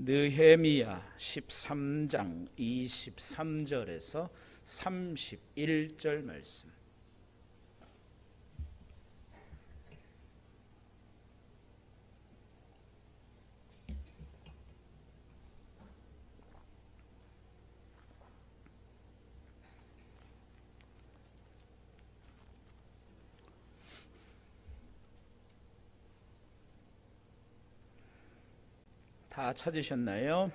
느헤미야 13장 23절에서 31절 말씀. 다 찾으셨나요?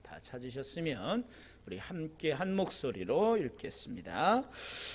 다 찾으셨으면 우리 함께 한 목소리로 읽겠습니다.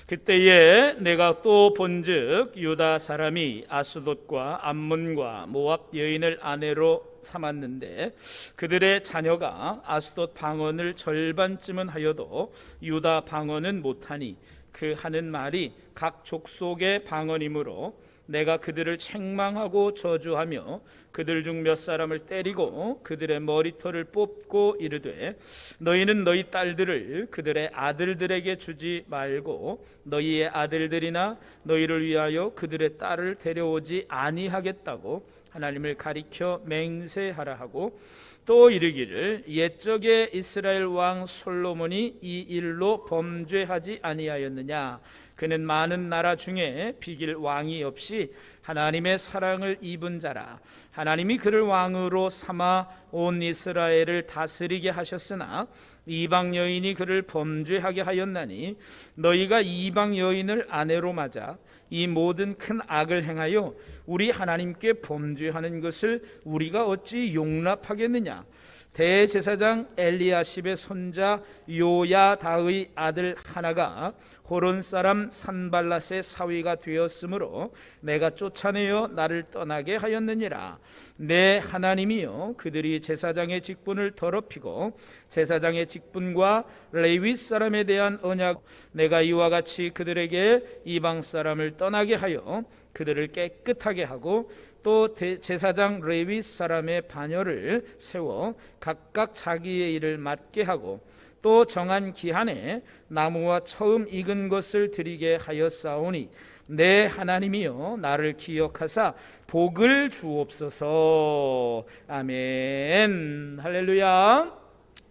그때에 내가 또 본즉 유다 사람이 아스돗과 암몬과 모압 여인을 아내로 삼았는데 그들의 자녀가 아스돗 방언을 절반쯤은 하여도 유다 방언은 못하니 그 하는 말이 각 족속의 방언이므로 내가 그들을 책망하고 저주하며 그들 중 몇 사람을 때리고 그들의 머리털을 뽑고 이르되 너희는 너희 딸들을 그들의 아들들에게 주지 말고 너희의 아들들이나 너희를 위하여 그들의 딸을 데려오지 아니하겠다고 하나님을 가리켜 맹세하라 하고 또 이르기를 옛적에 이스라엘 왕 솔로몬이 이 일로 범죄하지 아니하였느냐. 그는 많은 나라 중에 비길 왕이 없이 하나님의 사랑을 입은 자라. 하나님이 그를 왕으로 삼아 온 이스라엘을 다스리게 하셨으나 이방 여인이 그를 범죄하게 하였나니 너희가 이방 여인을 아내로 맞아 이 모든 큰 악을 행하여 우리 하나님께 범죄하는 것을 우리가 어찌 용납하겠느냐. 대제사장 엘리야십의 손자 요야다의 아들 하나가 호론 사람 산발랏의 사위가 되었으므로 내가 쫓아내어 나를 떠나게 하였느니라. 내 하나님이여 그들이 제사장의 직분을 더럽히고 제사장의 직분과 레위 사람에 대한 언약 내가 이와 같이 그들에게 이방 사람을 떠나게 하여 그들을 깨끗하게 하고 또 제사장 레위 사람의 반열을 세워 각각 자기의 일을 맡게 하고 또 정한 기한에 나무와 처음 익은 것을 드리게 하였사오니 내 하나님이여 나를 기억하사 복을 주옵소서. 아멘. 할렐루야.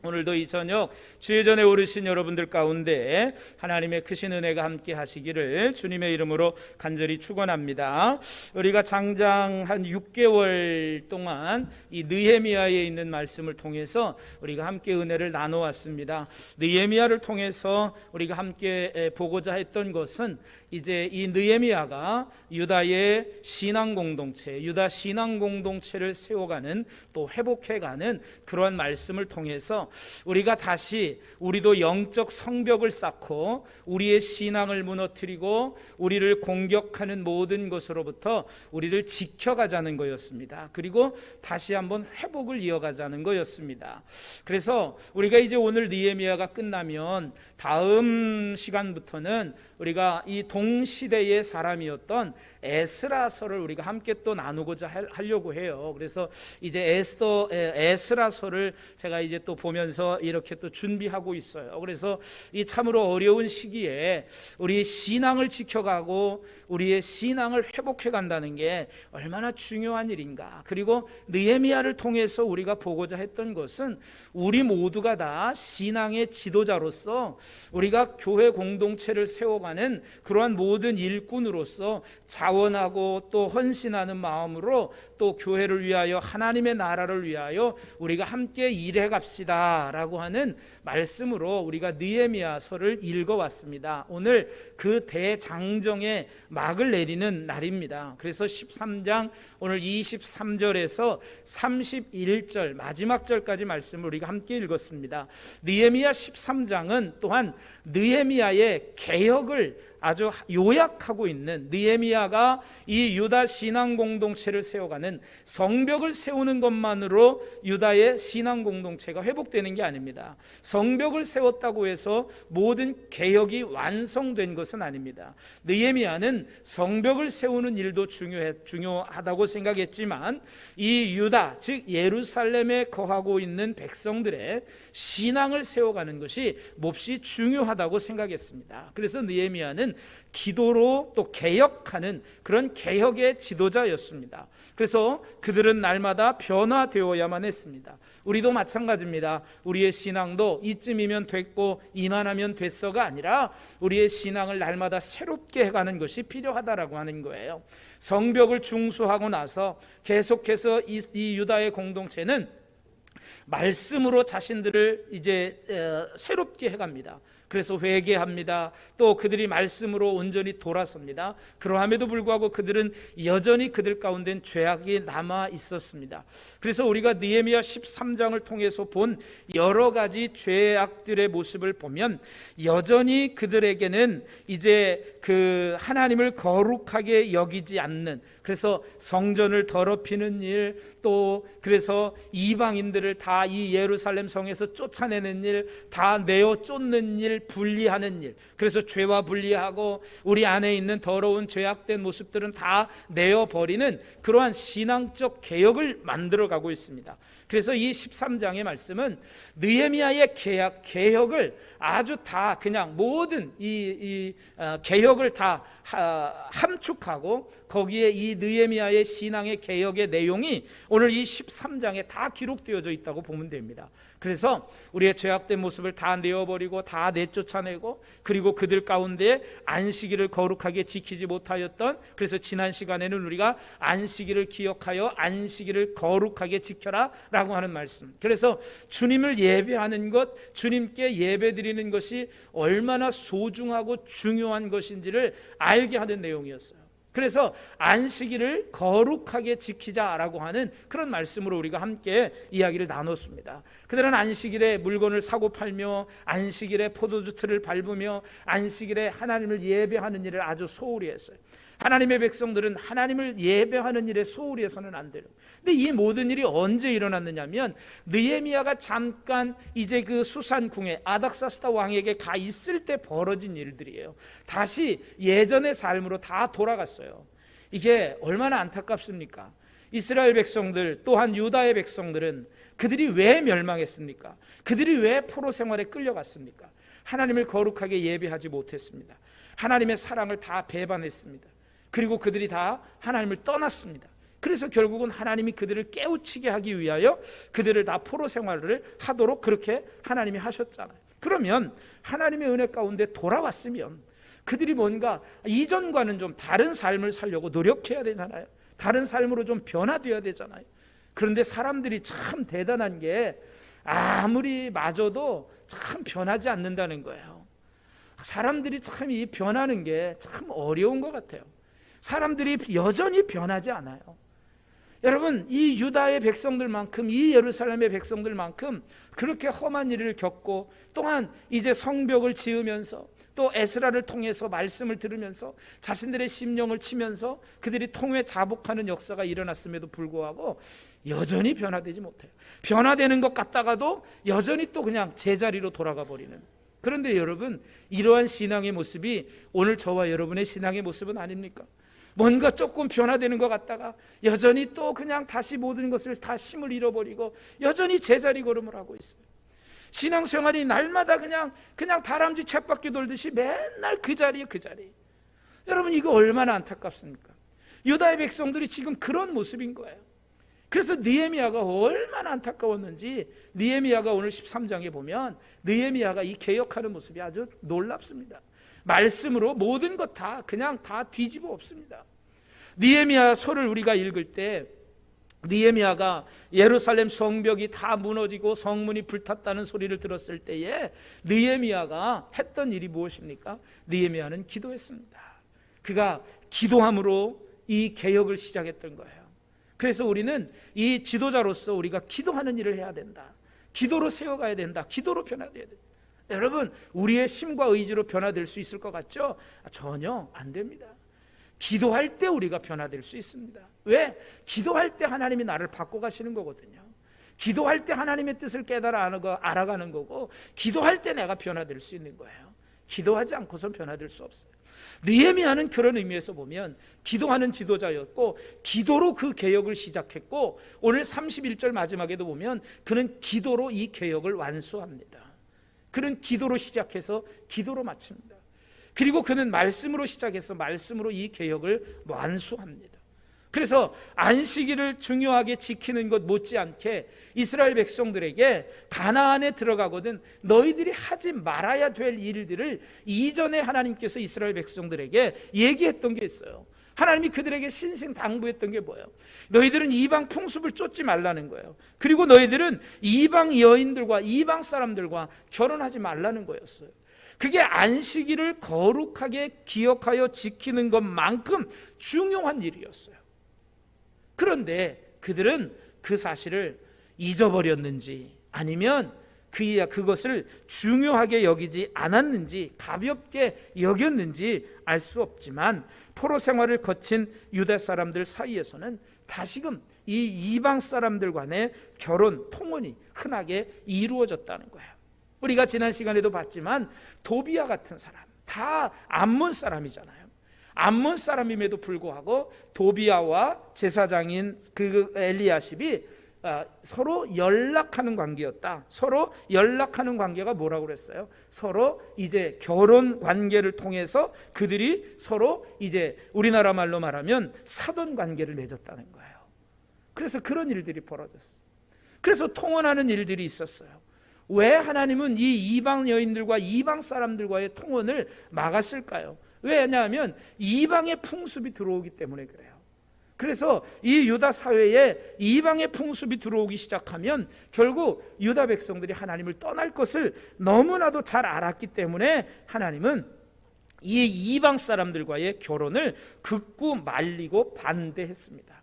오늘도 이 저녁 주의 전에 오르신 여러분들 가운데 하나님의 크신 은혜가 함께 하시기를 주님의 이름으로 간절히 축원합니다. 우리가 장장 한 6개월 동안 이 느헤미야에 있는 말씀을 통해서 우리가 함께 은혜를 나눠왔습니다. 느헤미야를 통해서 우리가 함께 보고자 했던 것은 이제 이 느헤미야가 유다의 신앙 공동체, 유다 신앙 공동체를 세워가는 또 회복해가는 그러한 말씀을 통해서 우리가 다시 우리도 영적 성벽을 쌓고 우리의 신앙을 무너뜨리고 우리를 공격하는 모든 것으로부터 우리를 지켜가자는 거였습니다. 그리고 다시 한번 회복을 이어가자는 거였습니다. 그래서 우리가 이제 오늘 느헤미야가 끝나면 다음 시간부터는 우리가 이 동시대의 사람이었던 에스라서를 우리가 함께 또 나누고자 하려고 해요. 그래서 이제 에스라서를 제가 이제 또 보면서 이렇게 또 준비하고 있어요. 그래서 이 참으로 어려운 시기에 우리 신앙을 지켜가고 우리의 신앙을 회복해 간다는 게 얼마나 중요한 일인가. 그리고 느헤미야를 통해서 우리가 보고자 했던 것은 우리 모두가 다 신앙의 지도자로서 우리가 교회 공동체를 세워가는 그러한 모든 일꾼으로서 자원하고 또 헌신하는 마음으로 또 교회를 위하여 하나님의 나라를 위하여 우리가 함께 일해 갑시다 라고 하는 말씀으로 우리가 느헤미야서를 읽어왔습니다. 오늘 그 대장정의 막을 내리는 날입니다. 그래서 13장 오늘 23절에서 31절 마지막 절까지 말씀을 우리가 함께 읽었습니다. 느헤미야 13장은 또한 느헤미야의 개혁을 아주 요약하고 있는, 느헤미야가 이 유다 신앙 공동체를 세워가는 성벽을 세우는 것만으로 유다의 신앙 공동체가 회복되지 기록되는 게 아닙니다. 성벽을 세웠다고 해서 모든 개혁이 완성된 것은 아닙니다. 느헤미야는 성벽을 세우는 일도 중요하다고 생각했지만 이 유다, 즉 예루살렘에 거하고 있는 백성들의 신앙을 세워가는 것이 몹시 중요하다고 생각했습니다. 그래서 느헤미야는 기도로 또 개혁하는 그런 개혁의 지도자였습니다. 그래서 그들은 날마다 변화되어야만 했습니다. 우리도 마찬가지입니다. 우리의 신앙도 이쯤이면 됐고 이만하면 됐어가 아니라 우리의 신앙을 날마다 새롭게 해가는 것이 필요하다라고 하는 거예요. 성벽을 중수하고 나서 계속해서 이 유다의 공동체는 말씀으로 자신들을 이제 새롭게 해갑니다. 그래서 회개합니다. 또 그들이 말씀으로 온전히 돌아섭니다. 그러함에도 불구하고 그들은 여전히 그들 가운데는 죄악이 남아 있었습니다. 그래서 우리가 느헤미야 13장을 통해서 본 여러 가지 죄악들의 모습을 보면 여전히 그들에게는 이제 그 하나님을 거룩하게 여기지 않는, 그래서 성전을 더럽히는 일, 또 그래서 이방인들을 다 이 예루살렘 성에서 쫓아내는 일, 다 내어 쫓는 일, 분리하는 일, 그래서 죄와 분리하고 우리 안에 있는 더러운 죄악된 모습들은 다 내어버리는 그러한 신앙적 개혁을 만들어가고 있습니다. 그래서 이 13장의 말씀은 느헤미야의 개혁을 아주 다 그냥 모든 이 개혁을 다 함축하고 거기에 이 느헤미야의 신앙의 개혁의 내용이 오늘 이 13장에 다 기록되어져 있다고 보면 됩니다. 그래서 우리의 죄악된 모습을 다 내어버리고 다 내쫓아내고, 그리고 그들 가운데 안식일을 거룩하게 지키지 못하였던, 그래서 지난 시간에는 우리가 안식일을 기억하여 안식일을 거룩하게 지켜라 라고 하는 말씀. 그래서 주님을 예배하는 것, 주님께 예배드리는 것이 얼마나 소중하고 중요한 것인지를 알게 하는 내용이었어요. 그래서 안식일을 거룩하게 지키자라고 하는 그런 말씀으로 우리가 함께 이야기를 나눴습니다. 그들은 안식일에 물건을 사고 팔며 안식일에 포도주 틀을 밟으며 안식일에 하나님을 예배하는 일을 아주 소홀히 했어요. 하나님의 백성들은 하나님을 예배하는 일에 소홀히 해서는 안 돼요. 근데 이 모든 일이 언제 일어났느냐면 느헤미야가 잠깐 이제 그 수산궁에 아닥사스다 왕에게 가 있을 때 벌어진 일들이에요. 다시 예전의 삶으로 다 돌아갔어요. 이게 얼마나 안타깝습니까? 이스라엘 백성들 또한 유다의 백성들은 그들이 왜 멸망했습니까? 그들이 왜 포로 생활에 끌려갔습니까? 하나님을 거룩하게 예배하지 못했습니다. 하나님의 사랑을 다 배반했습니다. 그리고 그들이 다 하나님을 떠났습니다. 그래서 결국은 하나님이 그들을 깨우치게 하기 위하여 그들을 다 포로 생활을 하도록 그렇게 하나님이 하셨잖아요. 그러면 하나님의 은혜 가운데 돌아왔으면 그들이 뭔가 이전과는 좀 다른 삶을 살려고 노력해야 되잖아요. 다른 삶으로 좀 변화되어야 되잖아요. 그런데 사람들이 참 대단한 게 아무리 맞아도 참 변하지 않는다는 거예요. 사람들이 참 이 변하는 게 참 어려운 것 같아요. 사람들이 여전히 변하지 않아요. 여러분, 이 유다의 백성들만큼, 이 예루살렘의 백성들만큼 그렇게 험한 일을 겪고 또한 이제 성벽을 지으면서 또 에스라를 통해서 말씀을 들으면서 자신들의 심령을 치면서 그들이 통회 자복하는 역사가 일어났음에도 불구하고 여전히 변화되지 못해요. 변화되는 것 같다가도 여전히 또 그냥 제자리로 돌아가 버리는. 그런데 여러분, 이러한 신앙의 모습이 오늘 저와 여러분의 신앙의 모습은 아닙니까? 뭔가 조금 변화되는 것 같다가 여전히 또 그냥 다시 모든 것을 다 힘을 잃어버리고 여전히 제자리 걸음을 하고 있어요. 신앙생활이 날마다 그냥 다람쥐 쳇바퀴 돌듯이 맨날 그 자리. 여러분, 이거 얼마나 안타깝습니까? 유다의 백성들이 지금 그런 모습인 거예요. 그래서 느헤미야가 얼마나 안타까웠는지 느헤미야가 오늘 13장에 보면 느헤미야가 이 개혁하는 모습이 아주 놀랍습니다. 말씀으로 모든 것 다 그냥 다 뒤집어 엎습니다. 느헤미야 서를 우리가 읽을 때 느헤미야가 예루살렘 성벽이 다 무너지고 성문이 불탔다는 소리를 들었을 때에 느헤미야가 했던 일이 무엇입니까? 느헤미야는 기도했습니다. 그가 기도함으로 이 개혁을 시작했던 거예요. 그래서 우리는 이 지도자로서 우리가 기도하는 일을 해야 된다. 기도로 세워가야 된다. 기도로 변화돼야 된다. 여러분, 우리의 힘과 의지로 변화될 수 있을 것 같죠? 전혀 안 됩니다. 기도할 때 우리가 변화될 수 있습니다. 왜? 기도할 때 하나님이 나를 바꿔가시는 거거든요. 기도할 때 하나님의 뜻을 알아가는 거고, 기도할 때 내가 변화될 수 있는 거예요. 기도하지 않고선 변화될 수 없어요. 느헤미야는 그런 의미에서 보면 기도하는 지도자였고, 기도로 그 개혁을 시작했고, 오늘 31절 마지막에도 보면 그는 기도로 이 개혁을 완수합니다. 그는 기도로 시작해서 기도로 마칩니다. 그리고 그는 말씀으로 시작해서 말씀으로 이 개혁을 완수합니다. 그래서 안식일을 중요하게 지키는 것 못지않게 이스라엘 백성들에게 가나안에 들어가거든 너희들이 하지 말아야 될 일들을 이전에 하나님께서 이스라엘 백성들에게 얘기했던 게 있어요. 하나님이 그들에게 신신당부했던 게 뭐예요? 너희들은 이방 풍습을 쫓지 말라는 거예요. 그리고 너희들은 이방 여인들과 이방 사람들과 결혼하지 말라는 거였어요. 그게 안식일을 거룩하게 기억하여 지키는 것만큼 중요한 일이었어요. 그런데 그들은 그 사실을 잊어버렸는지 아니면 그것을 중요하게 여기지 않았는지 가볍게 여겼는지 알 수 없지만 포로 생활을 거친 유다 사람들 사이에서는 다시금 이 이방 사람들 간의 결혼 통혼이 흔하게 이루어졌다는 거예요. 우리가 지난 시간에도 봤지만 도비야 같은 사람 다 암몬 사람이잖아요. 암몬 사람임에도 불구하고 도비야와 제사장인 그 엘리야십이 서로 연락하는 관계였다. 서로 연락하는 관계가 뭐라고 그랬어요? 서로 이제 결혼 관계를 통해서 그들이 서로 이제 우리나라 말로 말하면 사돈 관계를 맺었다는 거예요. 그래서 그런 일들이 벌어졌어요. 그래서 통혼하는 일들이 있었어요. 왜 하나님은 이 이방 여인들과 이방 사람들과의 통혼을 막았을까요? 왜냐하면 이방의 풍습이 들어오기 때문에 그래요. 그래서 이 유다 사회에 이방의 풍습이 들어오기 시작하면 결국 유다 백성들이 하나님을 떠날 것을 너무나도 잘 알았기 때문에 하나님은 이 이방 사람들과의 결혼을 극구 말리고 반대했습니다.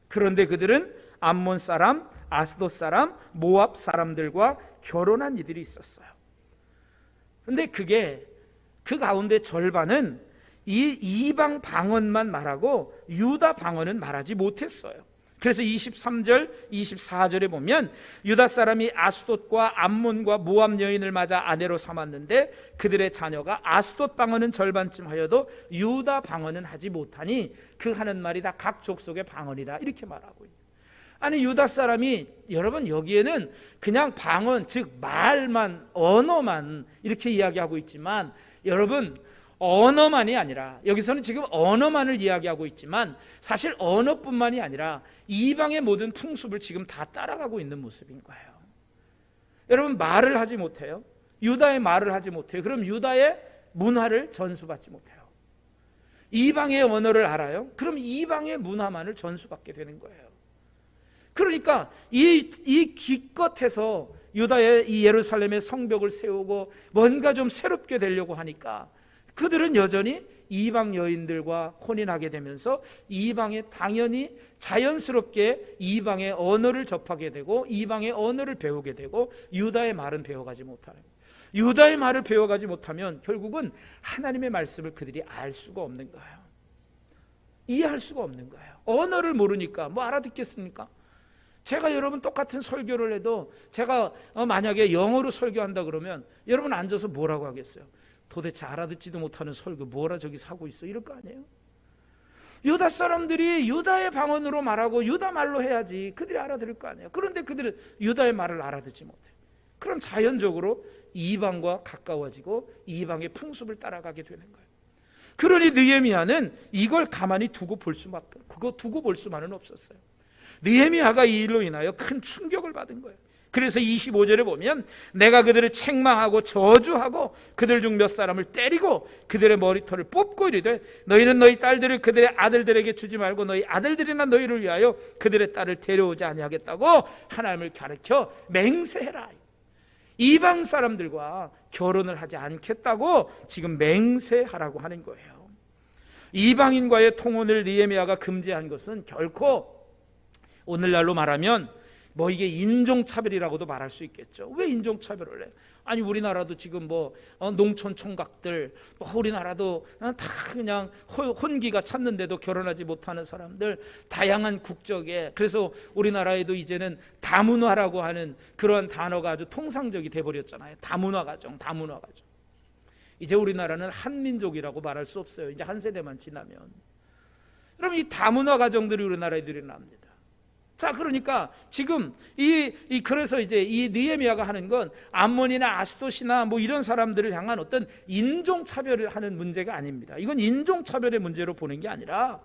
그런데 그들은 암몬 사람, 아스돗 사람, 모압 사람들과 결혼한 이들이 있었어요. 그런데 그게 그 가운데 절반은 이 이방 방언만 말하고 유다 방언은 말하지 못했어요. 그래서 23절, 24절에 보면 유다 사람이 아스돗과 암몬과 모압 여인을 맞아 아내로 삼았는데 그들의 자녀가 아스돗 방언은 절반쯤 하여도 유다 방언은 하지 못하니 그 하는 말이 다 각 족속의 방언이라 이렇게 말하고 있어요. 아니 유다 사람이 여러분 여기에는 그냥 방언 즉 말만 언어만 이렇게 이야기하고 있지만 여러분 언어만이 아니라 여기서는 지금 언어만을 이야기하고 있지만 사실 언어뿐만이 아니라 이방의 모든 풍습을 지금 다 따라가고 있는 모습인 거예요. 여러분 말을 하지 못해요. 유다의 말을 하지 못해요. 그럼 유다의 문화를 전수받지 못해요. 이방의 언어를 알아요. 그럼 이방의 문화만을 전수받게 되는 거예요. 그러니까 이 기껏해서 유다의 이 예루살렘의 성벽을 세우고 뭔가 좀 새롭게 되려고 하니까 그들은 여전히 이방 여인들과 혼인하게 되면서 이방에 당연히 자연스럽게 이방의 언어를 접하게 되고 이방의 언어를 배우게 되고 유다의 말은 배워가지 못하는 거예요. 유다의 말을 배워가지 못하면 결국은 하나님의 말씀을 그들이 알 수가 없는 거예요. 이해할 수가 없는 거예요. 언어를 모르니까 뭐 알아듣겠습니까? 제가 여러분 똑같은 설교를 해도 제가 만약에 영어로 설교한다 그러면 여러분 앉아서 뭐라고 하겠어요? 도대체 알아듣지도 못하는 설교 뭐라 저기서 하고 있어 이럴 거 아니에요? 유다 사람들이 유다의 방언으로 말하고 유다 말로 해야지 그들이 알아들을 거 아니에요. 그런데 그들은 유다의 말을 알아듣지 못해요. 그럼 자연적으로 이방과 가까워지고 이방의 풍습을 따라가게 되는 거예요. 그러니 느헤미야는 이걸 가만히 두고 볼 수만은 없었어요. 느헤미야가 이 일로 인하여 큰 충격을 받은 거예요. 그래서 25절에 보면 내가 그들을 책망하고 저주하고 그들 중 몇 사람을 때리고 그들의 머리털을 뽑고 이르되 너희는 너희 딸들을 그들의 아들들에게 주지 말고 너희 아들들이나 너희를 위하여 그들의 딸을 데려오지 아니하겠다고 하나님을 가르쳐 맹세해라. 이방 사람들과 결혼을 하지 않겠다고 지금 맹세하라고 하는 거예요. 이방인과의 통혼을 느헤미야가 금지한 것은 결코 오늘날로 말하면 뭐 이게 인종차별이라고도 말할 수 있겠죠. 왜 인종차별을 해? 아니 우리나라도 지금 뭐 농촌 총각들, 뭐 우리나라도 다 그냥 혼기가 찼는데도 결혼하지 못하는 사람들, 다양한 국적에, 그래서 우리나라에도 이제는 다문화라고 하는 그런 단어가 아주 통상적이 돼버렸잖아요. 다문화 가정, 다문화 가정. 이제 우리나라는 한민족이라고 말할 수 없어요. 이제 한 세대만 지나면. 그럼 이 다문화 가정들이 우리나라에 늘어납니다. 자, 그러니까 지금 그래서 이제 이 느헤미야가 하는 건 암몬이나 아스돗이나 뭐 이런 사람들을 향한 어떤 인종 차별을 하는 문제가 아닙니다. 이건 인종 차별의 문제로 보는 게 아니라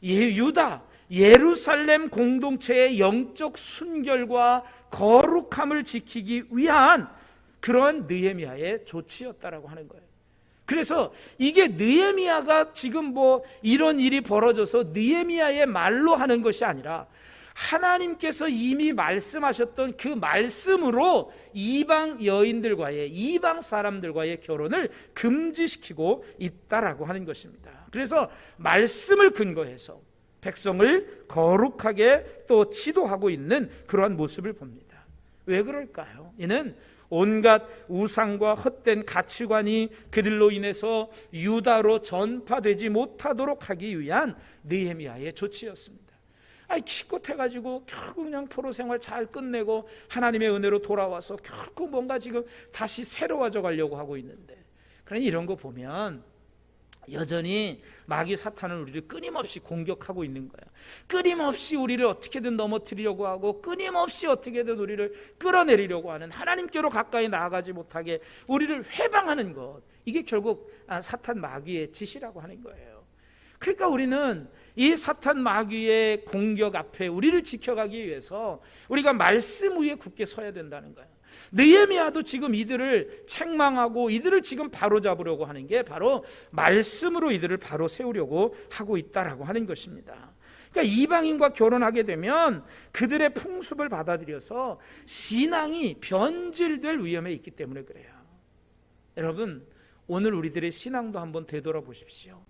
유다 예루살렘 공동체의 영적 순결과 거룩함을 지키기 위한 그런 느헤미야의 조치였다라고 하는 거예요. 그래서 이게 느헤미야가 지금 뭐 이런 일이 벌어져서 느헤미야의 말로 하는 것이 아니라 하나님께서 이미 말씀하셨던 그 말씀으로 이방 여인들과의, 이방 사람들과의 결혼을 금지시키고 있다라고 하는 것입니다. 그래서 말씀을 근거해서 백성을 거룩하게 또 지도하고 있는 그러한 모습을 봅니다. 왜 그럴까요? 이는 온갖 우상과 헛된 가치관이 그들로 인해서 유다로 전파되지 못하도록 하기 위한 느헤미야의 조치였습니다. 기껏해가지고 결국 그냥 포로 생활 잘 끝내고 하나님의 은혜로 돌아와서 결국 뭔가 지금 다시 새로워져 가려고 하고 있는데, 그러니 이런 거 보면 여전히 마귀 사탄은 우리를 끊임없이 공격하고 있는 거야. 끊임없이 우리를 어떻게든 넘어뜨리려고 하고, 끊임없이 어떻게든 우리를 끌어내리려고 하는, 하나님께로 가까이 나아가지 못하게 우리를 회방하는 것, 이게 결국 사탄 마귀의 짓이라고 하는 거예요. 그러니까 우리는 이 사탄 마귀의 공격 앞에 우리를 지켜가기 위해서 우리가 말씀 위에 굳게 서야 된다는 거예요. 느헤미야도 지금 이들을 책망하고 이들을 지금 바로잡으려고 하는 게 바로 말씀으로 이들을 바로 세우려고 하고 있다라고 하는 것입니다. 그러니까 이방인과 결혼하게 되면 그들의 풍습을 받아들여서 신앙이 변질될 위험에 있기 때문에 그래요. 여러분, 오늘 우리들의 신앙도 한번 되돌아보십시오.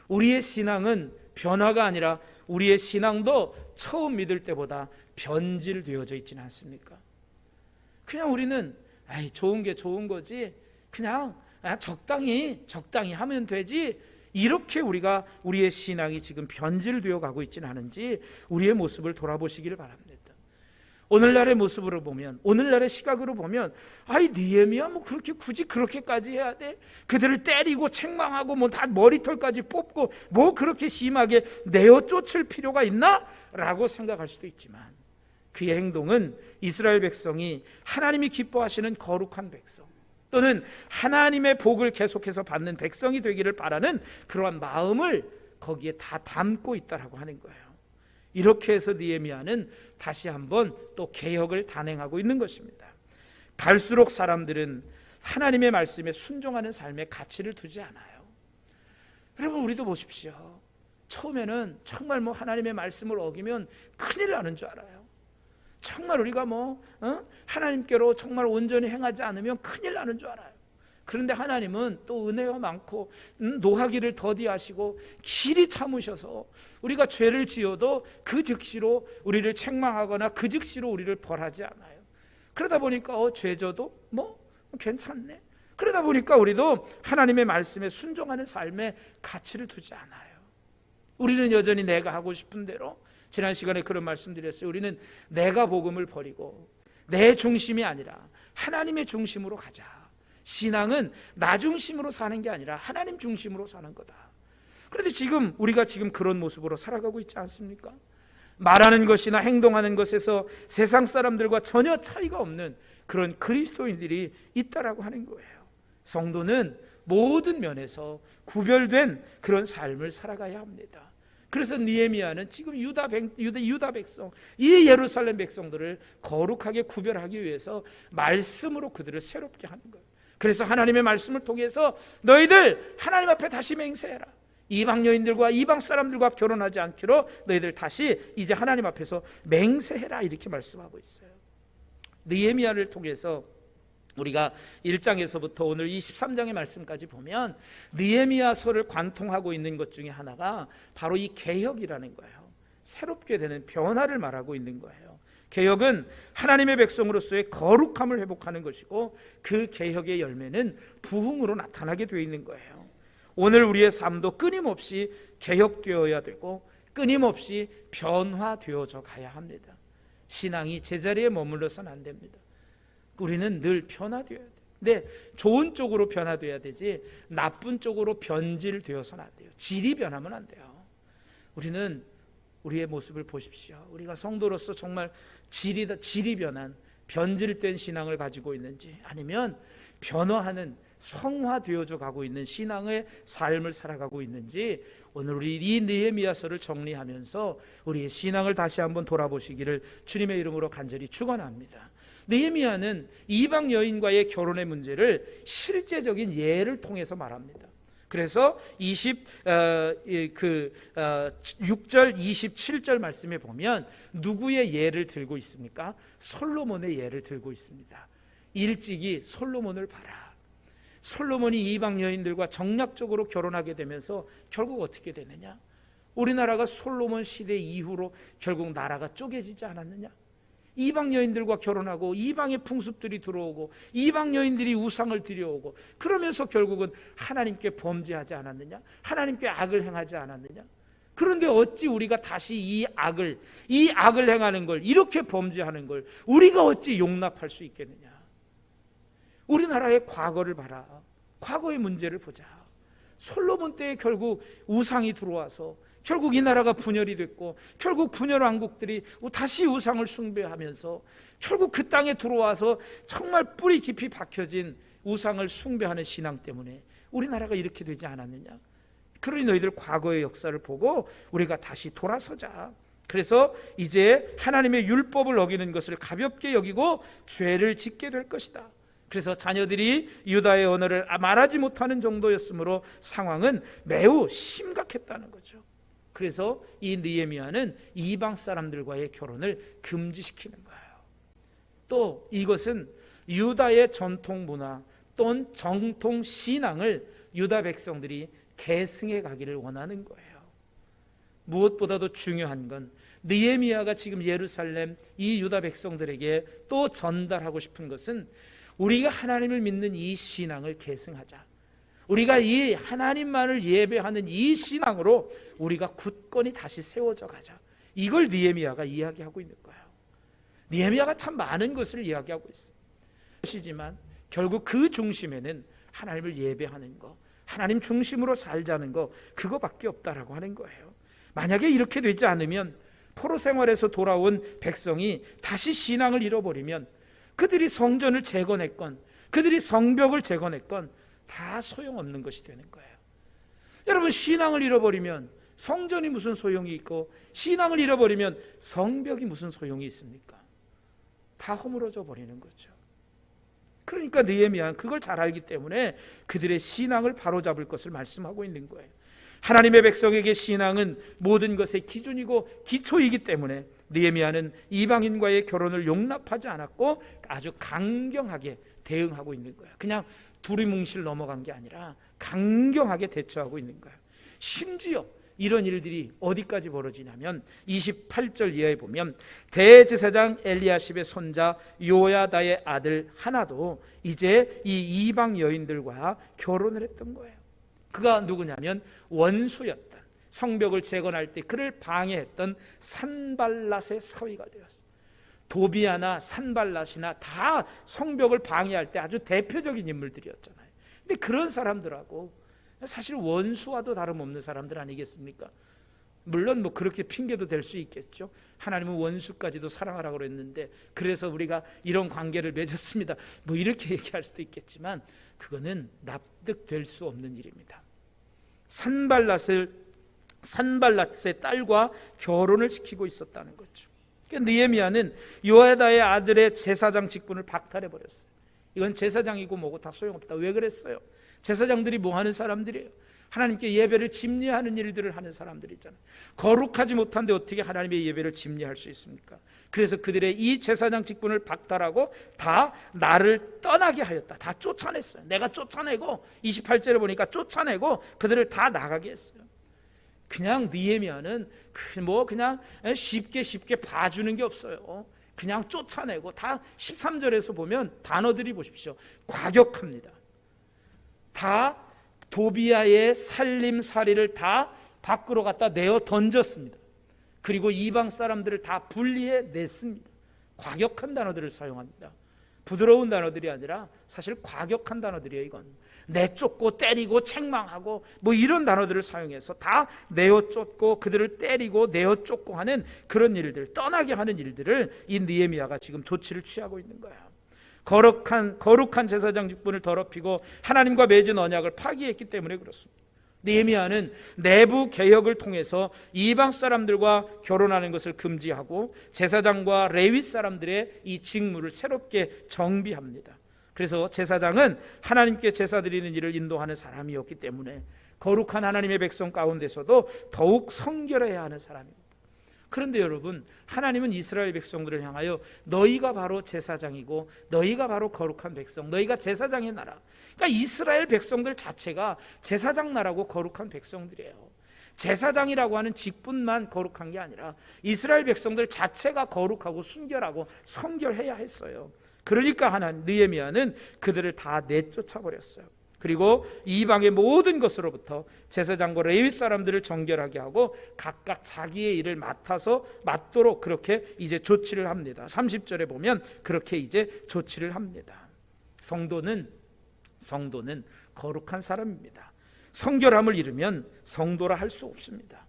우리의 신앙은 변화가 아니라 우리의 신앙도 처음 믿을 때보다 변질되어져 있지는 않습니까? 그냥 우리는 좋은 게 좋은 거지, 그냥 적당히 하면 되지, 이렇게 우리의 신앙이 지금 변질되어 가고 있지는 않은지 우리의 모습을 돌아보시기를 바랍니다. 오늘날의 모습으로 보면, 오늘날의 시각으로 보면, 느헤미야 뭐 그렇게 굳이 그렇게까지 해야 돼? 그들을 때리고 책망하고 뭐 다 머리털까지 뽑고 뭐 그렇게 심하게 내어 쫓을 필요가 있나? 라고 생각할 수도 있지만, 그의 행동은 이스라엘 백성이 하나님이 기뻐하시는 거룩한 백성, 또는 하나님의 복을 계속해서 받는 백성이 되기를 바라는 그러한 마음을 거기에 다 담고 있다라고 하는 거예요. 이렇게 해서 느헤미야는 다시 한번 또 개혁을 단행하고 있는 것입니다. 갈수록 사람들은 하나님의 말씀에 순종하는 삶에 가치를 두지 않아요. 여러분, 우리도 보십시오. 처음에는 정말 뭐 하나님의 말씀을 어기면 큰일 나는 줄 알아요. 정말 우리가 하나님께로 정말 온전히 행하지 않으면 큰일 나는 줄 알아요. 그런데 하나님은 또 은혜가 많고 노하기를 더디하시고 길이 참으셔서 우리가 죄를 지어도 그 즉시로 우리를 책망하거나 그 즉시로 우리를 벌하지 않아요. 그러다 보니까 죄져도 뭐 괜찮네. 그러다 보니까 우리도 하나님의 말씀에 순종하는 삶에 가치를 두지 않아요. 우리는 여전히 내가 하고 싶은 대로, 지난 시간에 그런 말씀드렸어요. 우리는 내가 복음을 버리고 내 중심이 아니라 하나님의 중심으로 가자. 신앙은 나 중심으로 사는 게 아니라 하나님 중심으로 사는 거다. 그런데 지금 우리가 지금 그런 모습으로 살아가고 있지 않습니까? 말하는 것이나 행동하는 것에서 세상 사람들과 전혀 차이가 없는 그런 그리스도인들이 있다라고 하는 거예요. 성도는 모든 면에서 구별된 그런 삶을 살아가야 합니다. 그래서 느헤미야는 지금 유다 백성, 이 예루살렘 백성들을 거룩하게 구별하기 위해서 말씀으로 그들을 새롭게 하는 거예요. 그래서 하나님의 말씀을 통해서 너희들 하나님 앞에 다시 맹세해라. 이방 여인들과 이방 사람들과 결혼하지 않기로 너희들 다시 이제 하나님 앞에서 맹세해라, 이렇게 말씀하고 있어요. 느헤미야를 통해서 우리가 1장에서부터 오늘 23장의 말씀까지 보면 느헤미야서를 관통하고 있는 것 중에 하나가 바로 이 개혁이라는 거예요. 새롭게 되는 변화를 말하고 있는 거예요. 개혁은 하나님의 백성으로서의 거룩함을 회복하는 것이고 그 개혁의 열매는 부흥으로 나타나게 되어 있는 거예요. 오늘 우리의 삶도 끊임없이 개혁되어야 되고 끊임없이 변화되어져 가야 합니다. 신앙이 제자리에 머물러서는 안 됩니다. 우리는 늘 변화되어야 돼요. 근데 좋은 쪽으로 변화돼야 되지 나쁜 쪽으로 변질되어서는 안 돼요. 질이 변하면 안 돼요. 우리는 우리의 모습을 보십시오. 우리가 성도로서 정말 질이 변한 변질된 신앙을 가지고 있는지, 아니면 변화하는 성화되어져 가고 있는 신앙의 삶을 살아가고 있는지, 오늘 우리 이 느헤미야서를 정리하면서 우리의 신앙을 다시 한번 돌아보시기를 주님의 이름으로 간절히 축원합니다. 느헤미야는 이방 여인과의 결혼의 문제를 실제적인 예를 통해서 말합니다. 그래서 6절 27절 말씀에 보면 누구의 예를 들고 있습니까? 솔로몬의 예를 들고 있습니다. 일찍이 솔로몬을 봐라. 솔로몬이 이방 여인들과 정략적으로 결혼하게 되면서 결국 어떻게 되느냐? 우리나라가 솔로몬 시대 이후로 결국 나라가 쪼개지지 않았느냐? 이방 여인들과 결혼하고 이방의 풍습들이 들어오고 이방 여인들이 우상을 들여오고, 그러면서 결국은 하나님께 범죄하지 않았느냐? 하나님께 악을 행하지 않았느냐? 그런데 어찌 우리가 다시 이 악을 행하는 걸, 이렇게 범죄하는 걸 우리가 어찌 용납할 수 있겠느냐? 우리나라의 과거를 봐라. 과거의 문제를 보자. 솔로몬 때에 결국 우상이 들어와서 결국 이 나라가 분열이 됐고, 결국 분열 왕국들이 다시 우상을 숭배하면서 결국 그 땅에 들어와서 정말 뿌리 깊이 박혀진 우상을 숭배하는 신앙 때문에 우리나라가 이렇게 되지 않았느냐? 그러니 너희들 과거의 역사를 보고 우리가 다시 돌아서자. 그래서 이제 하나님의 율법을 어기는 것을 가볍게 여기고 죄를 짓게 될 것이다. 그래서 자녀들이 유다의 언어를 말하지 못하는 정도였으므로 상황은 매우 심각했다는 거죠. 그래서 이 느헤미야는 이방 사람들과의 결혼을 금지시키는 거예요. 또 이것은 유다의 전통 문화 또는 정통 신앙을 유다 백성들이 계승해 가기를 원하는 거예요. 무엇보다도 중요한 건 느헤미야가 지금 예루살렘 이 유다 백성들에게 또 전달하고 싶은 것은, 우리가 하나님을 믿는 이 신앙을 계승하자. 우리가 이 하나님만을 예배하는 이 신앙으로 우리가 굳건히 다시 세워져 가자. 이걸 느헤미야가 이야기하고 있는 거예요. 느헤미야가 참 많은 것을 이야기하고 있어요. 것이지만 결국 그 중심에는 하나님을 예배하는 거, 하나님 중심으로 살자는 거, 그거밖에 없다라고 하는 거예요. 만약에 이렇게 되지 않으면, 포로 생활에서 돌아온 백성이 다시 신앙을 잃어버리면, 그들이 성전을 재건했건 그들이 성벽을 재건했건 다 소용없는 것이 되는 거예요. 여러분, 신앙을 잃어버리면 성전이 무슨 소용이 있고, 신앙을 잃어버리면 성벽이 무슨 소용이 있습니까? 다 허물어져 버리는 거죠. 그러니까 느헤미야는 그걸 잘 알기 때문에 그들의 신앙을 바로잡을 것을 말씀하고 있는 거예요. 하나님의 백성에게 신앙은 모든 것의 기준이고 기초이기 때문에 느헤미야는 이방인과의 결혼을 용납하지 않았고 아주 강경하게 대응하고 있는 거예요. 그냥 두리뭉실 넘어간 게 아니라 강경하게 대처하고 있는 거예요. 심지어 이런 일들이 어디까지 벌어지냐면 28절 이하에 보면 대제사장 엘리야십의 손자 요야다의 아들 하나도 이제 이 이방 여인들과 결혼을 했던 거예요. 그가 누구냐면 원수였던, 성벽을 재건할 때 그를 방해했던 산발랏의 사위가 되었어요. 도비아나 산발랏이나 다 성벽을 방해할 때 아주 대표적인 인물들이었잖아요. 근데 그런 사람들하고 사실 원수와도 다름없는 사람들 아니겠습니까? 물론 뭐 그렇게 핑계도 될 수 있겠죠. 하나님은 원수까지도 사랑하라고 그랬는데 그래서 우리가 이런 관계를 맺었습니다, 뭐 이렇게 얘기할 수도 있겠지만 그거는 납득될 수 없는 일입니다. 산발랏의 딸과 결혼을 시키고 있었다는 거죠. 그러니까 느헤미야는 요야다의 아들의 제사장 직분을 박탈해 버렸어요. 이건 제사장이고 뭐고 다 소용없다. 왜 그랬어요? 제사장들이 뭐 하는 사람들이에요? 하나님께 예배를 집례하는 일들을 하는 사람들이잖아요. 거룩하지 못한데 어떻게 하나님의 예배를 집례할 수 있습니까? 그래서 그들의 이 제사장 직분을 박탈하고 다 나를 떠나게 하였다. 다 쫓아냈어요. 내가 쫓아내고 28절에 보니까 쫓아내고 그들을 다 나가게 했어요. 그냥 느헤미야는 그냥 쉽게 봐주는 게 없어요. 그냥 쫓아내고, 다 13절에서 보면 단어들이 보십시오. 과격합니다. 다 도비아의 살림살이를 다 밖으로 갖다 내어 던졌습니다. 그리고 이방 사람들을 다 분리해 냈습니다. 과격한 단어들을 사용합니다. 부드러운 단어들이 아니라 사실 과격한 단어들이에요. 이건 내쫓고 때리고 책망하고 뭐 이런 단어들을 사용해서 다 내어쫓고 그들을 때리고 내어쫓고 하는 그런 일들, 떠나게 하는 일들을 이 느헤미야가 지금 조치를 취하고 있는 거예요. 거룩한 제사장 직분을 더럽히고 하나님과 맺은 언약을 파기했기 때문에 그렇습니다. 느헤미야는 내부 개혁을 통해서 이방 사람들과 결혼하는 것을 금지하고 제사장과 레위 사람들의 이 직무를 새롭게 정비합니다. 그래서 제사장은 하나님께 제사 드리는 일을 인도하는 사람이었기 때문에 거룩한 하나님의 백성 가운데서도 더욱 성결해야 하는 사람입니다. 그런데 여러분, 하나님은 이스라엘 백성들을 향하여 너희가 바로 제사장이고 너희가 바로 거룩한 백성, 너희가 제사장의 나라. 그러니까 이스라엘 백성들 자체가 제사장 나라고 거룩한 백성들이에요. 제사장이라고 하는 직분만 거룩한 게 아니라 이스라엘 백성들 자체가 거룩하고 순결하고 성결해야 했어요. 그러니까 느헤미야는 그들을 다 내쫓아 버렸어요. 그리고 이방의 모든 것으로부터 제사장과 레위 사람들을 정결하게 하고 각각 자기의 일을 맡도록 그렇게 이제 조치를 합니다. 30절에 보면 그렇게 이제 조치를 합니다. 성도는 거룩한 사람입니다. 성결함을 잃으면 성도라 할 수 없습니다.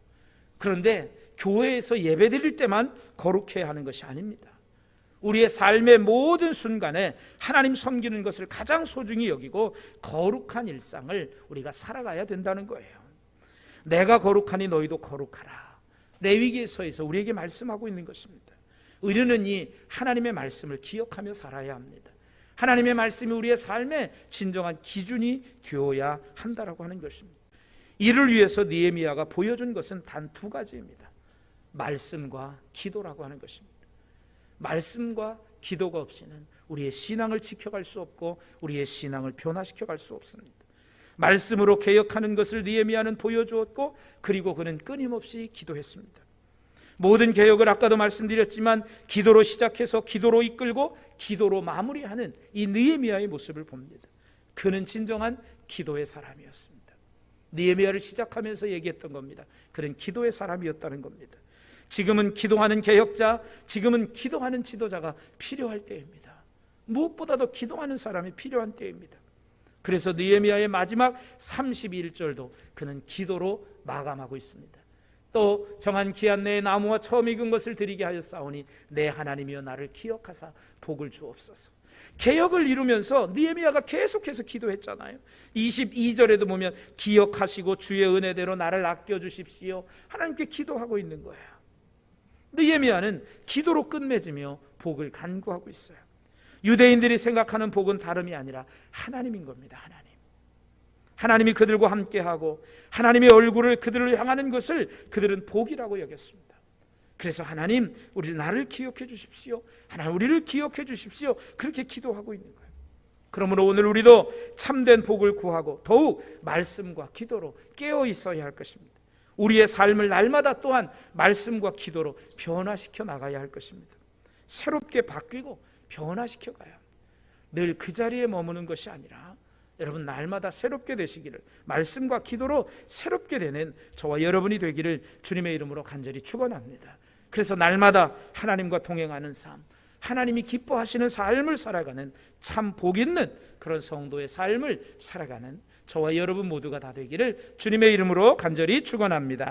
그런데 교회에서 예배드릴 때만 거룩해야 하는 것이 아닙니다. 우리의 삶의 모든 순간에 하나님 섬기는 것을 가장 소중히 여기고 거룩한 일상을 우리가 살아가야 된다는 거예요. 내가 거룩하니 너희도 거룩하라. 레위기서에서 우리에게 말씀하고 있는 것입니다. 의인은 이 하나님의 말씀을 기억하며 살아야 합니다. 하나님의 말씀이 우리의 삶의 진정한 기준이 되어야 한다라고 하는 것입니다. 이를 위해서 느헤미야가 보여준 것은 단 두 가지입니다. 말씀과 기도라고 하는 것입니다. 말씀과 기도가 없이는 우리의 신앙을 지켜갈 수 없고 우리의 신앙을 변화시켜갈 수 없습니다. 말씀으로 개혁하는 것을 느헤미야는 보여주었고 그리고 그는 끊임없이 기도했습니다. 모든 개혁을 아까도 말씀드렸지만 기도로 시작해서 기도로 이끌고 기도로 마무리하는 이 느헤미야의 모습을 봅니다. 그는 진정한 기도의 사람이었습니다. 느헤미야를 시작하면서 얘기했던 겁니다. 그는 기도의 사람이었다는 겁니다. 지금은 기도하는 개혁자, 지금은 기도하는 지도자가 필요할 때입니다. 무엇보다도 기도하는 사람이 필요한 때입니다. 그래서 느헤미야의 마지막 31절도 그는 기도로 마감하고 있습니다. 또 정한 기한 내에 나무와 처음 익은 것을 드리게 하였사오니 내 하나님이여 나를 기억하사 복을 주옵소서. 개혁을 이루면서 느헤미야가 계속해서 기도했잖아요. 22절에도 보면 기억하시고 주의 은혜대로 나를 아껴주십시오. 하나님께 기도하고 있는 거예요. 느헤미야는 기도로 끝맺으며 복을 간구하고 있어요. 유대인들이 생각하는 복은 다름이 아니라 하나님인 겁니다. 하나님이 그들과 함께하고 하나님의 얼굴을 그들을 향하는 것을 그들은 복이라고 여겼습니다. 그래서 하나님, 나를 기억해 주십시오. 하나님, 우리를 기억해 주십시오. 그렇게 기도하고 있는 거예요. 그러므로 오늘 우리도 참된 복을 구하고 더욱 말씀과 기도로 깨어 있어야 할 것입니다. 우리의 삶을 날마다 또한 말씀과 기도로 변화시켜 나가야 할 것입니다. 새롭게 바뀌고 변화시켜 가야 합니다. 늘 그 자리에 머무는 것이 아니라 여러분 날마다 새롭게 되시기를, 말씀과 기도로 새롭게 되는 저와 여러분이 되기를 주님의 이름으로 간절히 축원합니다. 그래서 날마다 하나님과 동행하는 삶, 하나님이 기뻐하시는 삶을 살아가는 참 복 있는 그런 성도의 삶을 살아가는 저와 여러분 모두가 다 되기를 주님의 이름으로 간절히 축원합니다.